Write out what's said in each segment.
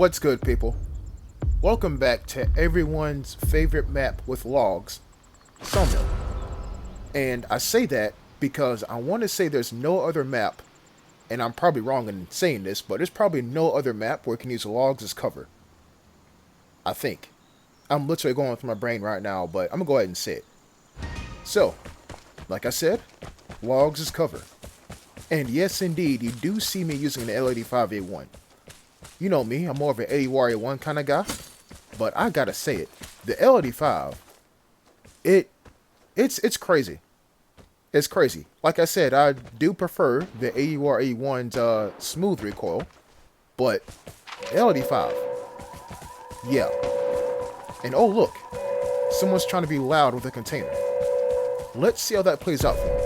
What's good, people? Welcome back to everyone's favorite map with logs, Sawmill. And I say that because I want to say there's no other map, and I'm probably wrong in saying this, but there's probably no other map where you can use logs as cover. I think. I'm literally going through my brain right now, but I'm gonna go ahead and say it. So, like I said, logs as cover. And yes, indeed, you do see me using the L85A1. You know me, I'm more of an 80 Warrior 1 kind of guy. But I gotta say it, the L85, it's crazy. It's crazy. Like I said, I do prefer the 80 Warrior 1's smooth recoil, but L85, yeah. And oh look, someone's trying to be loud with a container. Let's see how that plays out for me.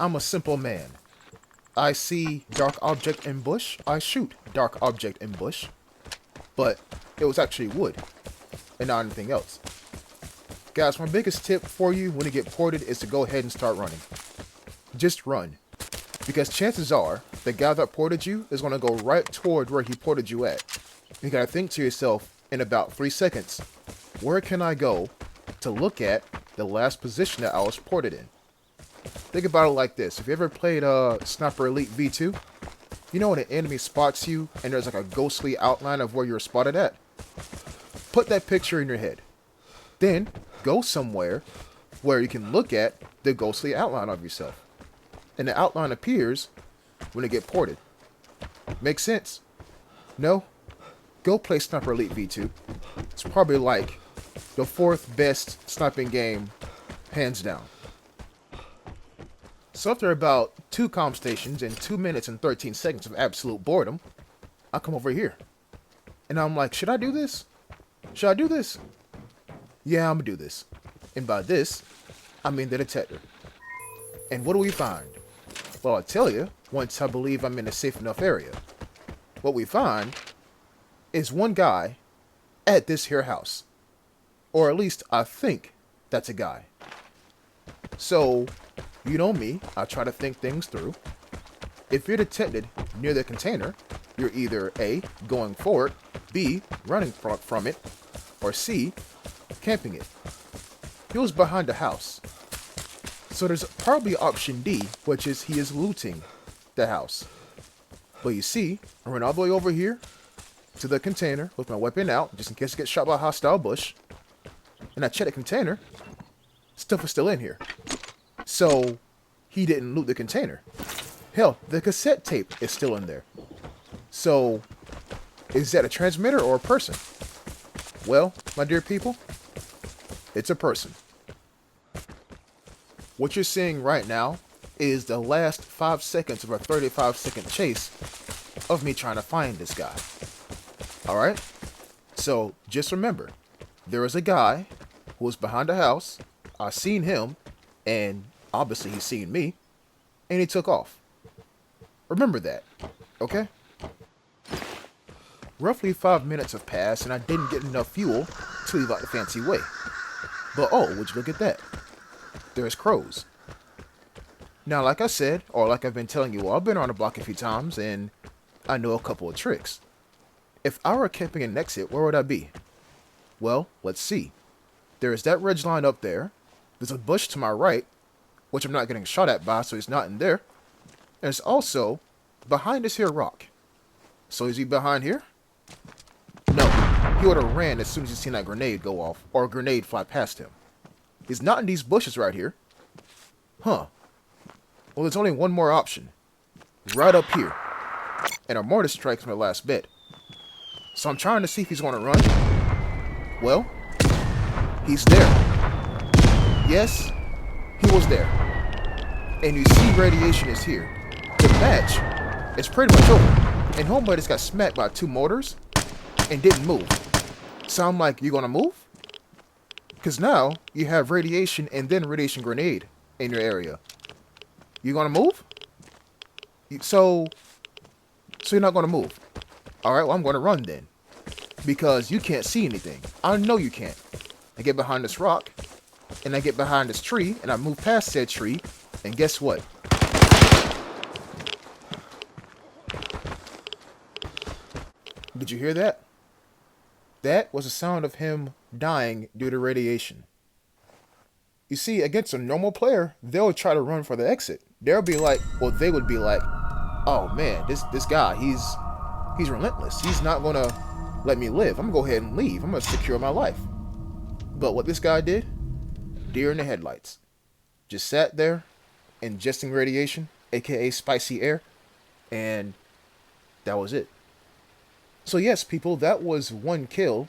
I'm a simple man. I see dark object in bush, I shoot dark object in bush. But it was actually wood, and not anything else. Guys, my biggest tip for you when you get ported is to go ahead and start running. Just run. Because chances are, the guy that ported you is going to go right toward where he ported you at. You gotta think to yourself, in about 3 seconds, where can I go to look at the last position that I was ported in? Think about it like this. If you ever played Sniper Elite V2, you know when an enemy spots you and there's like a ghostly outline of where you're spotted at? Put that picture in your head. Then go somewhere where you can look at the ghostly outline of yourself. And the outline appears when you get ported. Makes sense? No? Go play Sniper Elite V2. It's probably like the 4th best sniping game, hands down. So after about 2 comm stations and 2 minutes and 13 seconds of absolute boredom, I come over here. And I'm like, should I do this? Should I do this? Yeah, I'm gonna do this. And by this, I mean the detector. And what do we find? Well, I'll tell you once I believe I'm in a safe enough area. What we find is one guy at this here house. Or at least I think that's a guy. So, you know me, I try to think things through. If you're detected near the container, you're either A, going for it, B, running from it, or C, camping it. He was behind the house. So there's probably option D, which is he is looting the house. But you see, I ran all the way over here to the container with my weapon out, just in case I get shot by a hostile bush. And I checked the container. Stuff is still in here. So, he didn't loot the container. Hell, the cassette tape is still in there. So, is that a transmitter or a person? Well, my dear people, it's a person. What you're seeing right now is the last 5 seconds of a 35-second chase of me trying to find this guy. Alright? So, just remember, there is a guy who was behind the house. I seen him, and obviously he's seen me, and he took off. Remember that, okay? Roughly 5 minutes have passed, and I didn't get enough fuel to leave out the fancy way. But oh, would you look at that? There's crows. Now, like I said, or like I've been telling you all, I've been around the block a few times, and I know a couple of tricks. If I were camping an exit, where would I be? Well, let's see. There's that ridge line up there. There's a bush to my right, which I'm not getting shot at by, so he's not in there. And it's also behind this here rock. So is he behind here? No, he would have ran as soon as he seen that grenade go off, or a grenade fly past him. He's not in these bushes right here. Huh. Well, there's only one more option. Right up here. And our mortar strike's my last bet. So I'm trying to see if he's going to run. Well, he's there. Yes, he was there. And you see radiation is here. The match is pretty much over. And Homeboy just got smacked by 2 mortars and didn't move. So I'm like, you going to move? Because now you have radiation and then radiation grenade in your area. You going to move? So you're not going to move. Alright, well, I'm going to run then. Because you can't see anything. I know you can't. I get behind this rock. And I get behind this tree. And I move past said tree. And guess what? Did you hear that? That was the sound of him dying due to radiation. You see, against a normal player, they'll try to run for the exit. They'll be like, well, they would be like, oh man, this guy, he's relentless. He's not gonna let me live. I'm gonna go ahead and leave. I'm gonna secure my life. But what this guy did, deer in the headlights. Just sat there, ingesting radiation, aka spicy air, and that was it. So yes, people, that was 1 kill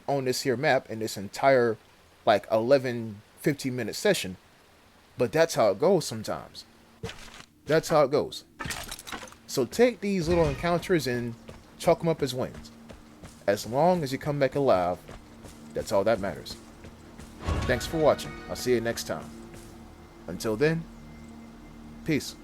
on this here map in this entire like 15-minute session. But that's how it goes sometimes. That's how it goes. So take these little encounters and chalk them up as wins. As long as you come back alive, that's all that matters. Thanks for watching. I'll see you next time. Until then, peace.